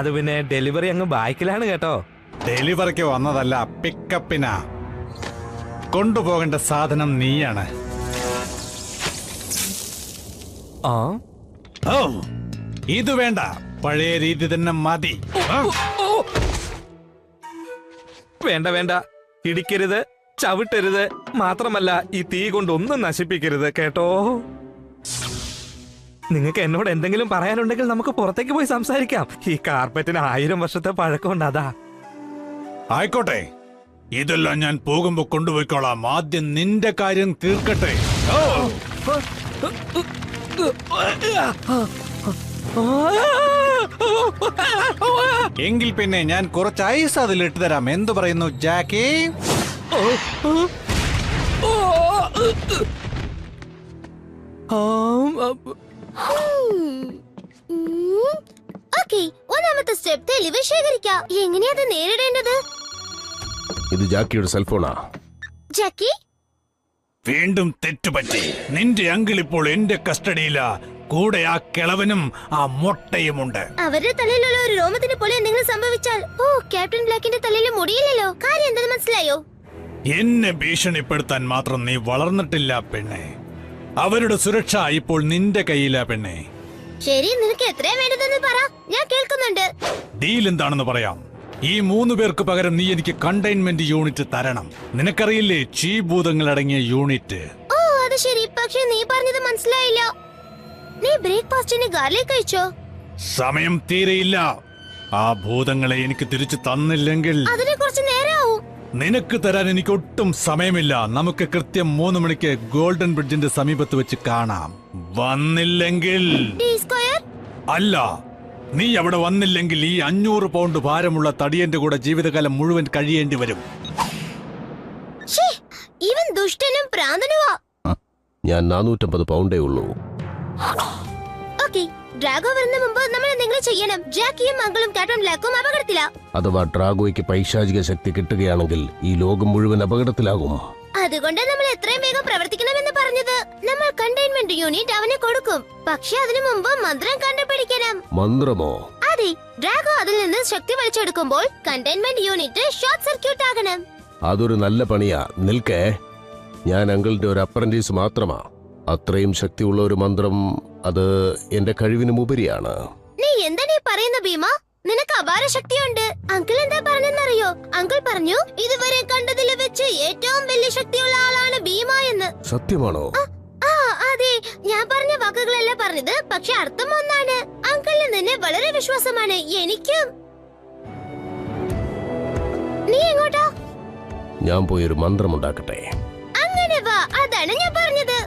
അത് പിന്നെ ഡെലിവറി അങ്ങ് ബാക്കിലാണ് കേട്ടോ. ഡെലിവറിക്ക് വന്നതല്ല, പിക്കപ്പിനാ. കൊണ്ടുപോകേണ്ട സാധനം നീയാണ്. ആ ഓ, ഇത് വേണ്ട, പഴയ രീതി തന്നെ മതി. വേണ്ട വേണ്ട, ഇടിക്കരുത്, ചവിട്ടരുത്, മാത്രമല്ല ഈ തീ കൊണ്ടൊന്നും നശിപ്പിക്കരുത് കേട്ടോ. നിങ്ങൾക്ക് എന്നോട് എന്തെങ്കിലും പറയാനുണ്ടെങ്കിൽ നമുക്ക് പുറത്തേക്ക് പോയി സംസാരിക്കാം. ഈ കാർപ്പറ്റിന് 1000 വർഷത്തെ പഴക്കമുണ്ട്, അതാ. ആയിക്കോട്ടെ, ഇതെല്ലാം ഞാൻ പോകുമ്പോ കൊണ്ടുപോയിക്കോളാം. ആദ്യം നിന്റെ കാര്യം തീർക്കട്ടെ. എങ്കിൽ പിന്നെ ഞാൻ കുറച്ച് ഐസ് അതിൽ ഇട്ട് തരാം. എന്തു പറയുന്നു ജാക്കി? ഒന്നാമത്തെ സ്റ്റെപ്പ് തെളിവ് ശേഖരിക്കാം. എങ്ങനെയാ അത് നേരിടേണ്ടത്? ഇത് ജാക്കിയുടെ സെൽഫോണാ. ജാക്കി, വീണ്ടും തെറ്റുപറ്റി. നിന്റെ അങ്കിൾ ഇപ്പോൾ എന്റെ കസ്റ്റഡിയിലാ. കൂടെ ആ കിളവനും ആ മൊട്ടയുമുണ്ട്. അവരുടെ തലയിലുള്ള ഒരു രോമത്തിന് പോലെ എന്തെങ്കിലും സംഭവിച്ചാൽ, ഓ, ക്യാപ്റ്റൻ ബ്ലാക്കിന്റെ തലയിൽ മുടിയില്ലല്ലോ. കാര്യം എന്തെന്ന് മനസ്സിലായോ? എന്നെ ഭീഷണിപ്പെടുത്താൻ മാത്രം നീ വളർന്നിട്ടില്ല പെണ്ണെ. അവരുടെ സുരക്ഷ ഇപ്പോൾ നിന്റെ കയ്യിലാ പെണ്ണെ. ശരി, നിനക്ക് എത്രയാ വേണ്ടതെന്ന് പറ, ഞാൻ കേൾക്കുന്നുണ്ട്. ഡീൽ എന്താണെന്ന് പറയാം. ഈ 3 പേർക്ക് പകരം നീ എനിക്ക് കണ്ടെയ്ൻമെന്റ് യൂണിറ്റ് തരണം. നിനക്കറിയില്ലേ, ചീഭൂതങ്ങൾ അടങ്ങിയ യൂണിറ്റ്. ഓ, അത് ശരി. പക്ഷെ നീ പറഞ്ഞത് മനസ്സിലായില്ല. നീ ബ്രേക്ക്ഫാസ്റ്റിന് ഗാർലിക് കഴിച്ചോ? സമയം തീരെയില്ല. ആ ഭൂതങ്ങളെ എനിക്ക് തിരിച്ചു തന്നില്ലെങ്കിൽ അതിനെ കുറച്ച് നേരമാവും. നിനക്ക് തരാൻ എനിക്ക് ഒട്ടും സമയമില്ല. നമുക്ക് കൃത്യം 3 മണിക്ക് ഗോൾഡൻ ബ്രിഡ്ജിന്റെ സമീപത്ത് വെച്ച് കാണാം. വന്നില്ലെങ്കിൽ അല്ല, നീ അവിടെ വന്നില്ലെങ്കിൽ ഈ 500 പൗണ്ട് ഭാരമുള്ള തടിയന്റെ കൂടെ ജീവിതകാലം മുഴുവൻ കഴിയേണ്ടി വരും. ഇവൻ ദുഷ്ടനും പ്രാന്തനുമാ. ഞാൻ 450 പൗണ്ടേ ഉള്ളൂ. ഓക്കേ, ഡ്രാഗോ വരുന്ന മുമ്പ് നമ്മൾ എന്തെങ്കിലും ചെയ്യണം. ജാക്കിയും മംഗളും ക്യാപ്റ്റൻ ബ്ലാക്കും അപകടത്തിലാ. അഥവാ ഡ്രാഗോയ്ക്ക് പൈശാചിക ശക്തി കിട്ടുകയാണെങ്കിൽ ഈ ലോകം മുഴുവൻ അപകടത്തിലാകും. അതുകൊണ്ട് നമ്മൾ എത്രയും വേഗം പ്രവർത്തിക്കണമെന്ന് പറഞ്ഞത്. നമ്മൾ കണ്ടെയ്ൻമെന്റ് യൂണിറ്റ് അവന് കൊടുക്കും. പക്ഷെ അതിനു മുമ്പ് മന്ത്രം കണ്ടുപിടിക്കണം. മന്ത്രമോ? അതെ, ഡ്രാഗോ അതിൽ നിന്ന് ശക്തി വലിച്ചെടുക്കുമ്പോൾ കണ്ടെയ്ൻമെന്റ് യൂണിറ്റ് ഷോർട്ട് സർക്യൂട്ട് ആകണം. അതൊരു നല്ല പണിയാ. നിൽക്കേ, ഞാൻ അങ്കിളിന്റെ ഒരു അപ്രന്റീസ് മാത്രമാ. അത്രയും ശക്തിയുള്ള ഒരു മന്ത്രം, അത് എന്റെ കഴിവിനും ഉപരിയാണ്. നീ എന്താ നീ പറയുന്ന ഭീമ? നിനക്ക് അപാര ശക്തിയുണ്ട്. അങ്കിൾ എന്താ പറഞ്ഞെന്നറിയോ? അങ്കിൾ പറഞ്ഞു ഇതുവരെ കണ്ടതിൽ വെച്ച് ഏറ്റവും വലിയ ശക്തിയുള്ള ആളാണ് ഭീമ എന്ന്. സത്യമാണോ? അതെ, ഞാൻ പറഞ്ഞ വാക്കുകളല്ല പറഞ്ഞത്, പക്ഷെ അർത്ഥം ഒന്നാണ്. അങ്കിളിന് നിന്നെ വളരെ വിശ്വാസമാണ്. എനിക്കും. നീ എങ്ങോട്ടാ? ഞാൻ പോയി ഒരു മന്ത്രം ഉണ്ടാക്കട്ടെ. അങ്ങനെ വാ, അതാണ് ഞാൻ പറഞ്ഞത്.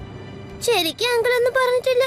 ശരിക്കും അങ്കിൾ ഒന്നും പറഞ്ഞിട്ടില്ല.